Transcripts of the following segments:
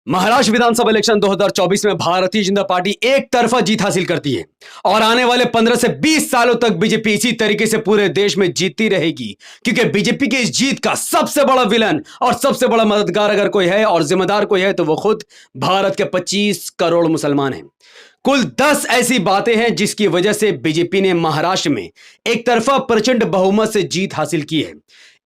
महाराष्ट्र विधानसभा election 2024 में Bharatiya Janata party एक तरफा जीत हासिल करती है और आने वाले 15 से 20 सालों तक बीजेपी इसी तरीके से पूरे देश में जीतती रहेगी, क्योंकि बीजेपी की इस जीत का सबसे बड़ा विलन और सबसे बड़ा मददगार अगर कोई है और जिम्मेदार कोई है तो वो खुद भारत के 25 करोड़ मुसलमान हैं। कुल 10 ऐसी बातें हैं जिसकी वजह से बीजेपी ने महाराष्ट्र में एक तरफा प्रचंड बहुमत से जीत हासिल की है।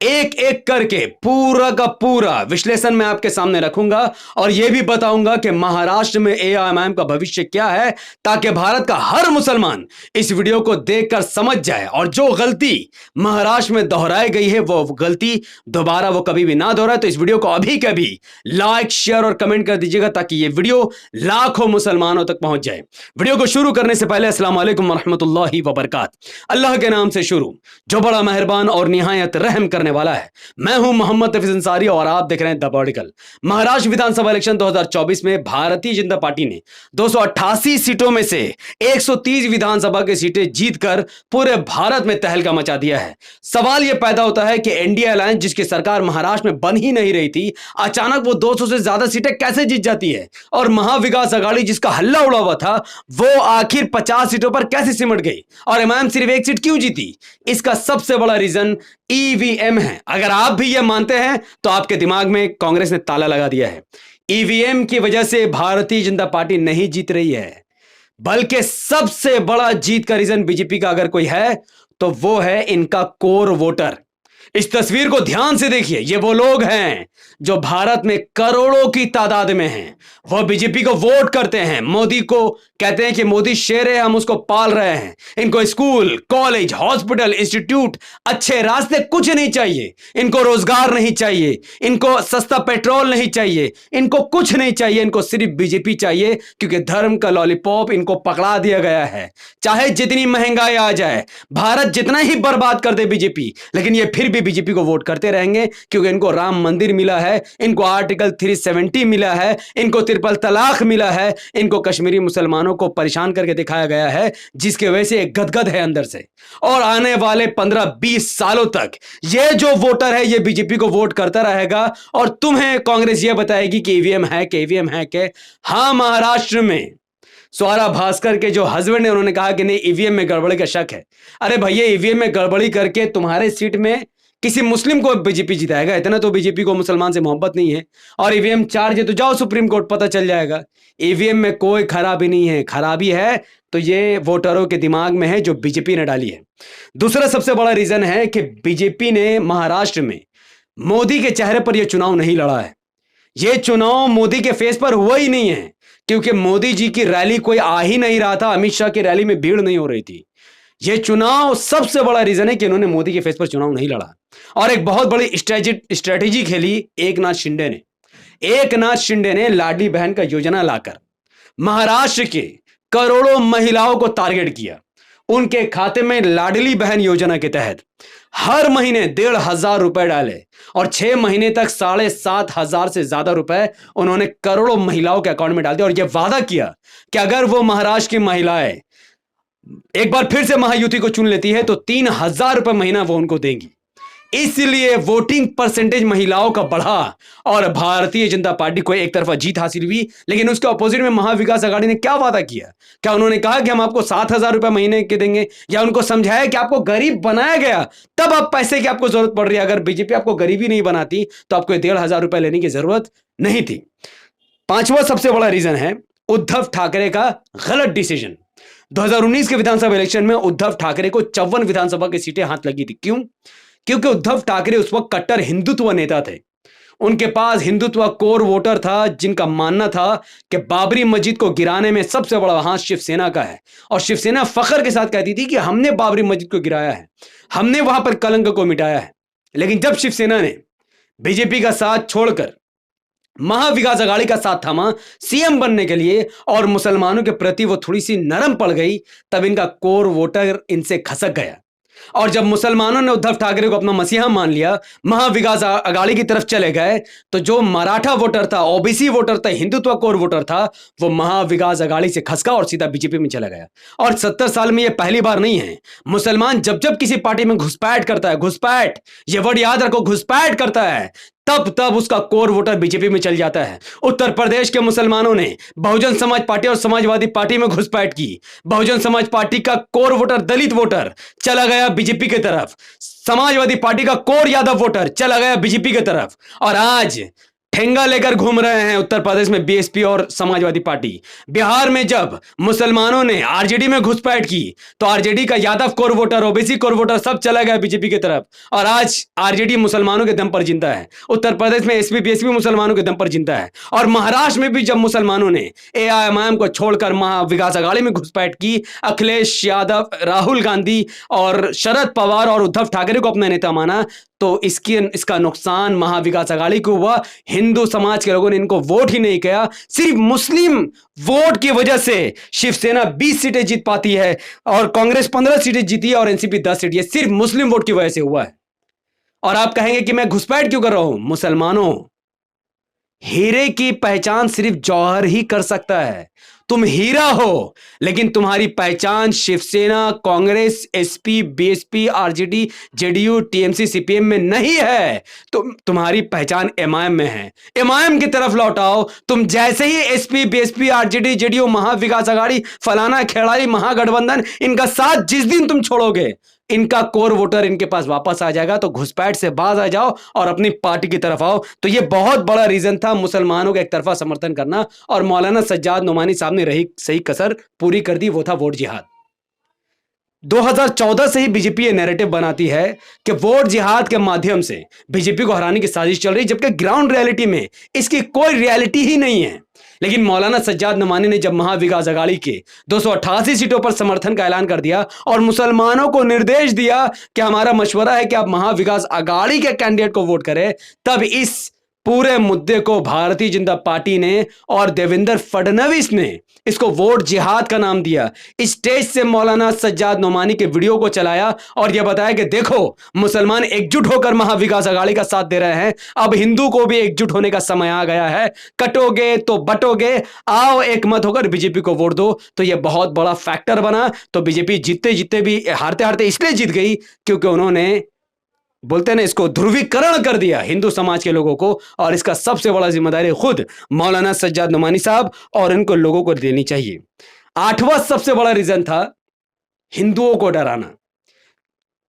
एक एक करके पूरा का पूरा विश्लेषण मैं आपके सामने रखूंगा और यह भी बताऊंगा कि महाराष्ट्र में एआईएमआईएम का भविष्य क्या है, ताकि भारत का हर मुसलमान इस वीडियो को देखकर समझ जाए और जो गलती महाराष्ट्र में दोहराई गई है वो गलती दोबारा वो कभी भी ना दोहराए। तो इस वीडियो को अभी के अभी लाइक, शेयर और कमेंट कर दीजिएगा ताकि ये वीडियो लाखों मुसलमानों तक पहुंच जाए। वीडियो को शुरू करने से पहले अस्सलाम वालेकुम वरहमतुल्लाहि वबरकातुहू। अल्लाह के नाम से शुरू, जो बड़ा मेहरबान और निहायत रहम करने वाला है। मैं हूं मोहम्मद तफीज अंसारी और आप देख रहे हैं the political. Maharashtra Vidhan Sabha election 2024 में भारतीय जनता पार्टी ने 288 सीटों में से 130 विधानसभा की सीटें जीतकर पूरे भारत में तहलका मचा दिया है। सवाल यह पैदा होता है कि एनडीए अलायंस, जिसकी सरकार महाराष्ट्र में बन ही नहीं रही थी, अचानक वो 200 से ज्यादा सीटें कैसे जीत जाती है? और महाविकास अघाड़ी, जिसका हल्ला उड़ा हुआ था, वो आखिर 50 सीटों पर कैसे सिमट गई? और एमआईएम सिर्फ एक सीट क्यों जीती? इसका सबसे बड़ा रीजन ईवीएम है। अगर आप भी यह मानते हैं तो आपके दिमाग में कांग्रेस ने ताला लगा दिया है। ईवीएम की वजह से भारतीय जनता पार्टी नहीं जीत रही है, बल्कि सबसे बड़ा जीत का रीजन बीजेपी का अगर कोई है तो वो है इनका कोर वोटर। इस तस्वीर को ध्यान से देखिए। ये वो लोग हैं जो भारत में करोड़ों की तादाद में हैं। वह बीजेपी को वोट करते हैं, मोदी को कहते हैं कि मोदी शेर है, हम उसको पाल रहे हैं। इनको स्कूल, कॉलेज, हॉस्पिटल, इंस्टीट्यूट, अच्छे रास्ते कुछ नहीं चाहिए। इनको रोजगार नहीं चाहिए, इनको सस्ता पेट्रोल नहीं चाहिए, इनको कुछ नहीं चाहिए। इनको सिर्फ बीजेपी चाहिए, क्योंकि धर्म का लॉलीपॉप इनको पकड़ा दिया गया है। चाहे जितनी महंगाई आ जाए, भारत जितना ही बर्बाद कर दे बीजेपी, लेकिन ये फिर भी बीजेपी को वोट करते रहेंगे, क्योंकि इनको राम मंदिर मिला है, इनको आर्टिकल 370 मिला है, इनको ट्रिपल तलाक मिला है, इनको कश्मीरी मुसलमानों को परेशान करके दिखाया गया है, जिसकी वजह से एक गदगद है अंदर से। और आने वाले 15-20 सालों तक ये जो वोटर है ये बीजेपी को वोट करता रहेगा। और तुम्हें कांग्रेस ये बताएगी कि ईवीएम है कि ईवीएम है कि हाँ, महाराष्ट्र में स्वरा भास्कर के जो हस्बैंड ने, उन्होंने कहा कि नहीं, ईवीएम में गड़बड़ी का शक है। अरे भैया, ईवीएम में गड़बड़ी करके तुम्हारे सीट में किसी मुस्लिम को बीजेपी जिताएगा? इतना तो बीजेपी को मुसलमान से मोहब्बत नहीं है। और ईवीएम चार्ज है तो जाओ सुप्रीम कोर्ट, पता चल जाएगा। ईवीएम में कोई खराबी नहीं है। खराबी है तो ये वोटरों के दिमाग में है जो बीजेपी ने डाली है। दूसरा सबसे बड़ा रीजन है कि बीजेपी ने महाराष्ट्र में मोदी के चेहरे पर यह चुनाव नहीं लड़ा है। यह चुनाव मोदी के फेस पर हुआ ही नहीं है, क्योंकि मोदी जी की रैली कोई आ ही नहीं रहा था। अमित शाह की रैली में भीड़ नहीं हो रही थी। यह चुनाव सबसे बड़ा रीजन है कि इन्होंने मोदी के फेस पर चुनाव नहीं लड़ा। और एक बहुत बड़ी स्ट्रेटेजी खेली एकनाथ शिंदे ने। एकनाथ शिंदे ने लाडली बहन का योजना लाकर महाराष्ट्र के करोड़ों महिलाओं को टारगेट किया। उनके खाते में लाडली बहन योजना के तहत हर महीने 1,500 रुपए डाले और 6 महीने तक 7,500 से ज्यादा रुपए उन्होंने करोड़ों महिलाओं के अकाउंट में डाल दिया। और यह वादा किया कि अगर वो महाराष्ट्र की महिलाएं एक बार फिर से महायुति को चुन लेती है तो 3,000 रुपए महीना वो उनको देंगी। इसलिए वोटिंग परसेंटेज महिलाओं का बढ़ा और भारतीय जनता पार्टी को एक तरफा जीत हासिल हुई। लेकिन उसके अपोजिट में महाविकास अघाड़ी ने क्या वादा किया? क्या उन्होंने कहा कि हम आपको 7,000 रुपए महीने के देंगे, या उनको समझाया कि आपको गरीब बनाया गया तब आप पैसे की आपको जरूरत पड़ रही है? अगर बीजेपी आपको गरीबी नहीं बनाती तो आपको 1,500 रुपए लेने की जरूरत नहीं थी। पांचवा सबसे बड़ा रीजन है उद्धव ठाकरे का गलत डिसीजन। 2019 के विधानसभा इलेक्शन में उद्धव ठाकरे को 54 विधानसभा की सीटें हाथ लगी थी। क्यों? क्योंकि उद्धव ठाकरे उस वक्त कट्टर हिंदुत्व नेता थे। उनके पास हिंदुत्व कोर वोटर था, जिनका मानना था कि बाबरी मस्जिद को गिराने में सबसे बड़ा हाथ शिवसेना का है। और शिवसेना फख्र के साथ कहती थी कि हमने बाबरी मस्जिद को गिराया है, हमने वहां पर कलंक को मिटाया है। लेकिन जब शिवसेना ने बीजेपी का साथ छोड़कर महाविकास अघाड़ी का साथ थामा सीएम बनने के लिए और मुसलमानों के प्रति वो थोड़ी सी नरम पड़ गई, तब इनका कोर वोटर इनसे खसक गया। और जब मुसलमानों ने उद्धव ठाकरे को अपना मसीहा मान लिया, महाविकास अघाड़ी की तरफ चले गए, तो जो मराठा वोटर था, ओबीसी वोटर था, हिंदुत्व कोर वोटर था, वो महाविकास अघाड़ी से खसका और सीधा बीजेपी में चला गया। और 70 साल में ये पहली बार नहीं है। मुसलमान जब जब किसी पार्टी में घुसपैठ करता है, घुसपैठ, ये वर्ड याद रखो, घुसपैठ करता है, तब तब उसका कोर वोटर बीजेपी में चल जाता है। उत्तर प्रदेश के मुसलमानों ने बहुजन समाज पार्टी और समाजवादी पार्टी में घुसपैठ की। बहुजन समाज पार्टी का कोर वोटर दलित वोटर चला गया बीजेपी की तरफ, समाजवादी पार्टी का कोर यादव वोटर चला गया बीजेपी की तरफ, और आज ठेंगा लेकर घूम रहे हैं उत्तर प्रदेश में बीएसपी और समाजवादी पार्टी। बिहार में जब मुसलमानों ने आरजेडी में घुसपैठ की तो आरजेडी का Yadav core voter, OBC core voter सब चला गया बीजेपी की तरफ, और आज आरजेडी मुसलमानों के दम पर जिंदा है। उत्तर प्रदेश में एसपी बीएसपी मुसलमानों के दम पर जिंदा है, और महाराष्ट्र में भी जब मुसलमानों ने एआईएमआईएम को छोड़कर महाविकास अघाड़ी में घुसपैठ की, अखिलेश यादव, राहुल गांधी और शरद पवार और उद्धव ठाकरे को अपना नेता माना, तो इसका नुकसान महाविकास अघाड़ी को हुआ। हिंदू समाज के लोगों ने इनको वोट ही नहीं किया। सिर्फ मुस्लिम वोट की वजह से शिवसेना 20 सीटें जीत पाती है और कांग्रेस 15 सीटें जीती है और एनसीपी 10 सीटें। यह सिर्फ मुस्लिम वोट की वजह से हुआ है। और आप कहेंगे कि मैं घुसपैठ क्यों कर रहा हूं? मुसलमानों, हीरे की पहचान सिर्फ जौहर ही कर सकता है। तुम हीरा हो, लेकिन तुम्हारी पहचान Shiv Sena, Congress, SP, BSP, RJD, JDU, TMC, CPM में नहीं है। तुम्हारी पहचान एमआईएम में है। एमआईएम की तरफ लौटाओ। तुम जैसे ही SP, BSP, RJD, JDU, Mahavikas Aghadi, फलाना खेड़ारी, महागठबंधन, इनका साथ जिस दिन तुम छोड़ोगे, इनका कोर वोटर इनके पास वापस आ जाएगा। तो घुसपैठ से बाज आ जाओ और अपनी पार्टी की तरफ आओ। तो यह बहुत बड़ा रीजन था मुसलमानों का एक तरफा समर्थन करना, और मौलाना सज्जाद नोमानी साहब ने रही सही कसर पूरी कर दी, वो था वोट जिहाद। 2014 से ही बीजेपी ये नैरेटिव बनाती है कि वोट जिहाद के माध्यम से बीजेपी को हराने की साजिश चल रही, जबकि ग्राउंड रियलिटी में इसकी कोई रियलिटी ही नहीं है। लेकिन मौलाना सज्जाद नोमानी ने जब महाविकास अघाड़ी के 288 सीटों पर समर्थन का ऐलान कर दिया और मुसलमानों को निर्देश दिया कि हमारा मशवरा है कि आप महाविकास अघाड़ी के कैंडिडेट को वोट करें, तब इस पूरे मुद्दे को भारतीय जनता पार्टी ने और देवेंद्र फडणवीस ने इसको वोट जिहाद का नाम दिया। इस स्टेज से मौलाना सज्जाद नोमानी के वीडियो को चलाया और यह बताया कि देखो, मुसलमान एकजुट होकर महाविकास अघाड़ी का साथ दे रहे हैं। अब हिंदू को भी एकजुट होने का समय आ गया है। कटोगे तो बटोगे, आओ एक मत होकर बीजेपी को वोट दो। तो यह बहुत बड़ा फैक्टर बना। तो बीजेपी जीतते जीतते भी हारते हारते इसलिए जीत गई क्योंकि उन्होंने, बोलते ना, इसको ध्रुवीकरण कर दिया हिंदू समाज के लोगों को, और इसका सबसे बड़ा जिम्मेदारी खुद मौलाना सज्जाद नोमानी साहब और इनको लोगों को देनी चाहिए। 8वां सबसे बड़ा रीजन था हिंदुओं को डराना।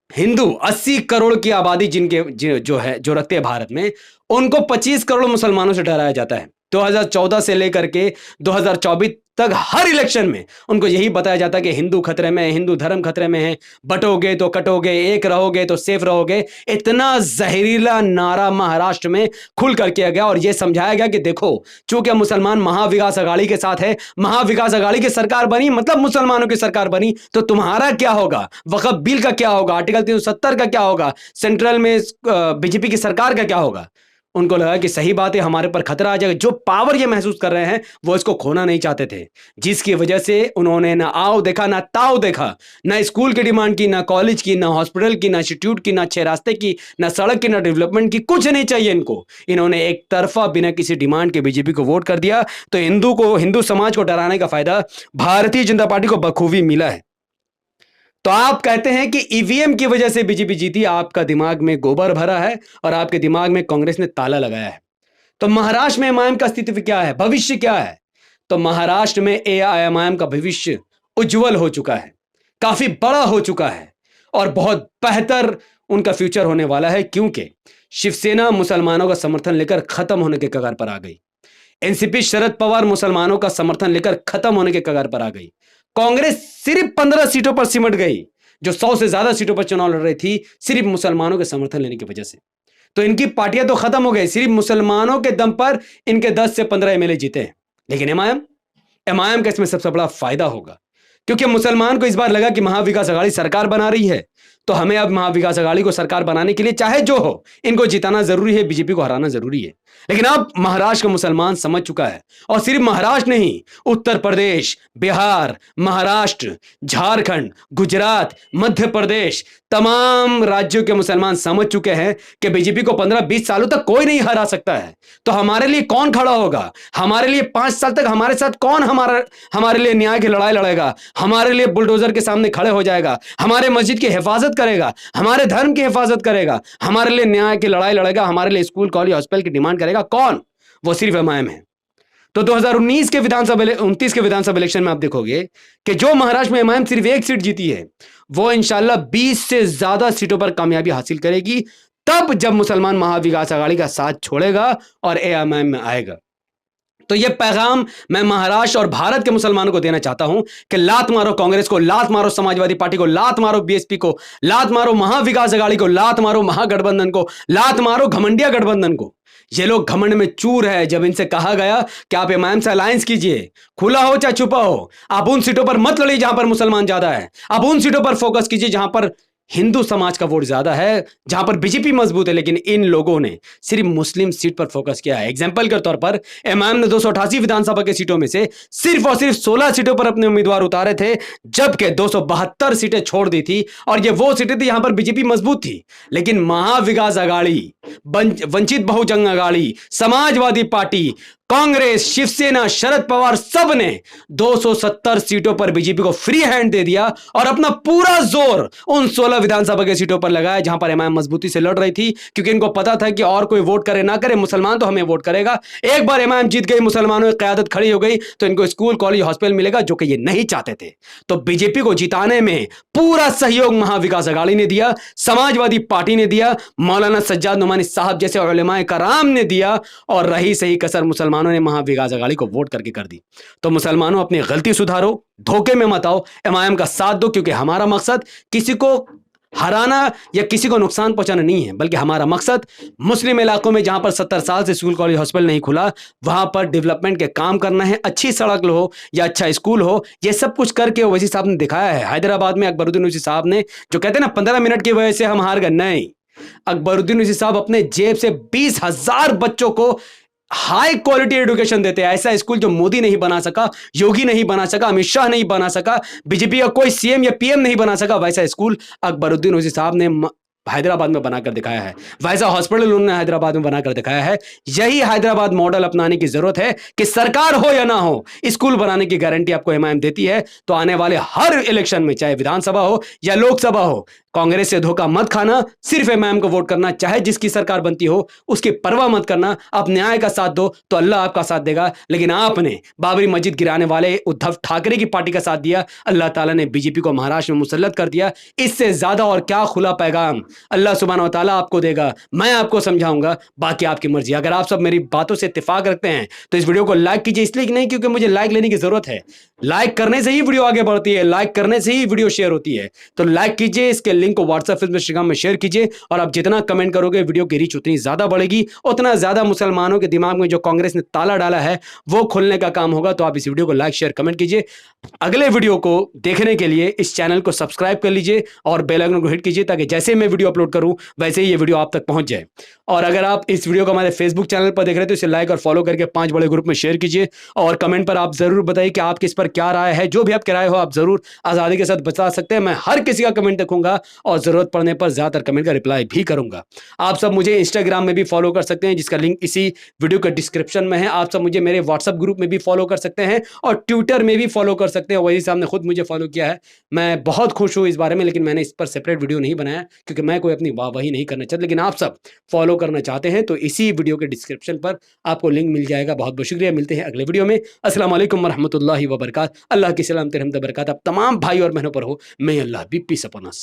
हिंदू 80 करोड़ की आबादी जो रखते हैं भारत में, उनको 25 करोड़ मुसलमानों से डराया जाता है। 2014 से लेकर के 2024 तक हर इलेक्शन में उनको यही बताया जाता है कि हिंदू खतरे में है, हिंदू धर्म खतरे में है, बटोगे तो कटोगे, एक रहोगे तो सेफ रहोगे। इतना जहरीला नारा महाराष्ट्र में खुल कर किया गया और यह समझाया गया कि देखो, चूंकि मुसलमान महाविकास अघाड़ी के साथ है, महाविकास अघाड़ी की सरकार बनी मतलब मुसलमानों की सरकार बनी, तो तुम्हारा क्या होगा, वक्फ बिल का क्या होगा, आर्टिकल 370 का क्या होगा, सेंट्रल में बीजेपी की सरकार का क्या होगा। उनको लगा कि सही बात है, हमारे पर खतरा आ जाएगा। जो पावर ये महसूस कर रहे हैं वो इसको खोना नहीं चाहते थे, जिसकी वजह से उन्होंने ना आओ देखा, ना ताओ देखा, ना स्कूल की डिमांड की, ना कॉलेज की, ना हॉस्पिटल की, ना इंस्टीट्यूट की, ना 6 रास्ते की, ना सड़क की, ना डेवलपमेंट की। कुछ नहीं चाहिए इनको। इन्होंने एक तरफा बिना किसी डिमांड के बीजेपी को वोट कर दिया। तो हिंदू समाज को डराने का फायदा भारतीय जनता पार्टी को बखूबी मिला है। तो आप कहते हैं कि ईवीएम की वजह से बीजेपी जीती। आपका दिमाग में गोबर भरा है और आपके दिमाग में कांग्रेस ने ताला लगाया है। तो महाराष्ट्र में एमआईएम का अस्तित्व क्या है, भविष्य क्या है? तो महाराष्ट्र में एआईएमआईएम का भविष्य उज्जवल हो चुका है, काफी बड़ा हो चुका है और बहुत बेहतर उनका फ्यूचर होने वाला है, क्योंकि शिवसेना मुसलमानों का समर्थन लेकर खत्म होने के कगार पर आ गई। एनसीपी शरद पवार मुसलमानों का समर्थन लेकर खत्म होने के कगार पर आ गई। कांग्रेस सिर्फ 15 सीटों पर सिमट गई, जो 100 से ज्यादा सीटों पर चुनाव लड़ रही थी, सिर्फ मुसलमानों के समर्थन लेने की वजह से। तो इनकी पार्टियां तो खत्म हो गई, सिर्फ मुसलमानों के दम पर इनके 10 से 15 एमएलए जीते हैं। लेकिन एमआईएम का इसमें सबसे बड़ा फायदा होगा, क्योंकि मुसलमान को इस बार लगा कि महाविकास अघाड़ी सरकार बना रही है, तो हमें अब महाविकास अघाड़ी को सरकार बनाने के लिए चाहे जो हो, इनको जिताना जरूरी है, बीजेपी को हराना जरूरी है। लेकिन अब महाराष्ट्र का मुसलमान समझ चुका है, और सिर्फ महाराष्ट्र नहीं, उत्तर प्रदेश, बिहार, महाराष्ट्र, झारखंड, गुजरात, मध्य प्रदेश, तमाम राज्यों के मुसलमान समझ चुके हैं कि बीजेपी को 15-20 सालों तक कोई नहीं हरा सकता है। तो हमारे लिए कौन खड़ा होगा? हमारे लिए 5 साल तक हमारे साथ कौन हमारे लिए न्याय की लड़ाई लड़ेगा? हमारे लिए बुलडोजर के सामने खड़े हो जाएगा, हमारे मस्जिद की हिफाजत करेगा, हमारे धर्म की हिफाजत करेगा, हमारे लिए न्याय की लड़ाई लड़ेगा, हमारे लिए स्कूल, कॉलेज, हॉस्पिटल की डिमांड करेगा? कौन? वो सिर्फ एमआईएम है। तो 2019 के 29 के विधानसभा इलेक्शन में आप देखोगे कि जो महाराष्ट्र में एमआईएम सिर्फ एक सीट जीती है, वो इंशाल्लाह 20 से ज्यादा सीटों पर कामयाबी हासिल करेगी, तब जब मुसलमान महाविकास आघाड़ी का साथ छोड़ेगा और एमआईएम में आएगा। तो यह पैगाम मैं महाराष्ट्र और भारत के मुसलमानों को देना चाहता हूं कि लात मारो कांग्रेस को, लात मारो समाजवादी पार्टी को, लात मारो बीएसपी को, लात मारो महाविकास आघाड़ी को, लात मारो महागठबंधन को, लात मारो घमंडिया गठबंधन को। ये लोग घमंड में चूर है। जब इनसे कहा गया कि आप एमआईएम से अलायंस कीजिए, खुला हो चाहे छुपा हो, आप उन सीटों पर मत लड़िए जहां पर मुसलमान ज्यादा है, आप उन सीटों पर फोकस कीजिए जहां पर हिंदू समाज का वोट ज्यादा है, जहां पर बीजेपी मजबूत है। लेकिन इन लोगों ने सिर्फ मुस्लिम सीट पर फोकस किया है। एग्जांपल के तौर पर एमआईएम ने 288 विधानसभा की सीटों में से सिर्फ और सिर्फ 16 सीटों पर अपने उम्मीदवार उतारे थे, जबकि 272 सीटें छोड़ दी थी, और ये वो सीटें थी यहां पर बीजेपी मजबूत थी। लेकिन महाविकास आघाड़ी, वंचित बहुजन आघाड़ी, समाजवादी पार्टी, कांग्रेस, शिवसेना, शरद पवार, सब ने 270 सीटों पर बीजेपी को फ्री हैंड दे दिया और अपना पूरा जोर उन 16 विधानसभा के सीटों पर लगाया जहां पर एमआईएम मजबूती से लड़ रही थी, क्योंकि इनको पता था कि और कोई वोट करे ना करे, मुसलमान तो हमें वोट करेगा। एक बार एमआईएम जीत गई, मुसलमानों की क़यादत खड़ी हो गई, तो इनको स्कूल, कॉलेज, हॉस्पिटल मिलेगा, जो कि ये नहीं चाहते थे। तो बीजेपी को जिताने में पूरा सहयोग महाविकास आघाड़ी ने दिया, समाजवादी पार्टी ने दिया, मौलाना सज्जाद नुमानी साहब जैसे उलमाए कराम ने दिया, और रही सही कसर मुसलमानों ने महाविकास आघाड़ी को वोट करके कर दी। तो मुसलमानों, अपनी गलती सुधारो, धोखे में मत आओ, एमआईएम का साथ दो, क्योंकि हमारा मकसद किसी को हराना या किसी को नुकसान पहुंचाना नहीं है, बल्कि हमारा मकसद मुस्लिम इलाकों में जहां पर 70 साल से स्कूल, कॉलेज, हॉस्पिटल नहीं खुला, वहां पर डेवलपमेंट के काम करना है। अच्छी सड़क हो या अच्छा स्कूल हो, ये सब कुछ करके ओवैसी साहब ने दिखाया है। हैदराबाद में अकबरुद्दीन ओवैसी साहब ने, जो कहते हैं ना 15 मिनट की वजह से हम हार गए, नहीं, अकबरुद्दीन ओवैसी साहब अपने जेब से 20,000 बच्चों को हाई क्वालिटी एजुकेशन देते हैं। ऐसा स्कूल जो मोदी नहीं बना सका, योगी नहीं बना सका, अमित शाह नहीं बना सका, बीजेपी का कोई सीएम या पीएम नहीं बना सका, वैसा स्कूल अकबरुद्दीन ओवैसी साहब ने हैदराबाद में बनाकर दिखाया है। वैसा हॉस्पिटल उन्होंने हैदराबाद में बनाकर दिखाया है। यही हैदराबाद मॉडल अपनाने की जरूरत है कि सरकार हो या ना हो, स्कूल बनाने की गारंटी आपको एमआईएम देती है। तो आने वाले हर इलेक्शन में, चाहे विधानसभा हो या लोकसभा हो, कांग्रेस से धोखा मत खाना, सिर्फ एमआईएम को वोट करना, चाहे जिसकी सरकार बनती हो उसकी परवाह मत करना। आप न्याय का साथ दो तो अल्लाह आपका साथ देगा। लेकिन आपने बाबरी मस्जिद गिराने वाले उद्धव ठाकरे की पार्टी का साथ दिया, अल्लाह ताला ने बीजेपी को महाराष्ट्र में मुसल्लत कर दिया। इससे ज्यादा और क्या खुला पैगाम अल्लाह सुब्हान व तआला आपको देगा, मैं आपको समझाऊंगा, बाकी आपकी मर्जी। अगर आप सब मेरी बातों से इत्तेफाक रखते हैं तो इस वीडियो को लाइक कीजिए, इसलिए नहीं क्योंकि मुझे लाइक लेने की जरूरत है, लाइक करने से ही वीडियो आगे बढ़ती है, लाइक करने से ही वीडियो शेयर होती है। तो लाइक कीजिए, इसके लिंक को व्हाट्सएप, फेसबुक, इंस्टाग्राम में शेयर कीजिए, और आप जितना कमेंट करोगे वीडियो की रीच उतनी ज्यादा बढ़ेगी, उतना ज्यादा मुसलमानों के दिमाग में जो कांग्रेस ने ताला डाला है वो खुलने का काम होगा। तो आप इस वीडियो को लाइक, शेयर, कमेंट कीजिए। अगले वीडियो को देखने के लिए इस चैनल को सब्सक्राइब कर लीजिए और बेल आइकन को हिट कीजिए, ताकि जैसे मैं वीडियो अपलोड करूं वैसे ही ये वीडियो आप तक पहुंच जाए। और अगर आप इस वीडियो को हमारे फेसबुक चैनल पर देख रहे हैं तो इसे लाइक और फॉलो करके 5 बड़े ग्रुप में शेयर कीजिए, और कमेंट पर आप जरूर बताइए कि आपकी इस पर क्या राय है। जो भी आपकी राय हो आप जरूर आजादी के साथ बता सकते हैं, मैं हर किसी का कमेंट देखूंगा और जरूरत पड़ने पर ज्यादातर कमेंट का रिप्लाई भी करूंगा। आप सब मुझे इंस्टाग्राम में भी फॉलो कर सकते हैं, जिसका लिंक इसी वीडियो के डिस्क्रिप्शन में है। आप सब मुझे मेरे व्हाट्सएप ग्रुप में भी फॉलो कर सकते हैं और ट्विटर में भी फॉलो कर सकते हैं। वही साहब ने खुद मुझे फॉलो किया है, मैं बहुत खुश हूं इस बारे में, लेकिन मैंने इस पर सेपरेट वीडियो नहीं बनाया क्योंकि मैं कोई अपनी वाहवाही नहीं करना चाहता। लेकिन आप सब फॉलो करना चाहते हैं तो इसी वीडियो के डिस्क्रिप्शन पर आपको लिंक मिल जाएगा। बहुत बहुत शुक्रिया, मिलते हैं अगले वीडियो में। अस्सलाम वालेकुम वरहमतुल्लाहि वबरकात। अल्लाह की सलामत रहमत बरकत आप तमाम भाई और बहनों पर हो। मैं अल्लाह बी पीस अपॉन अस।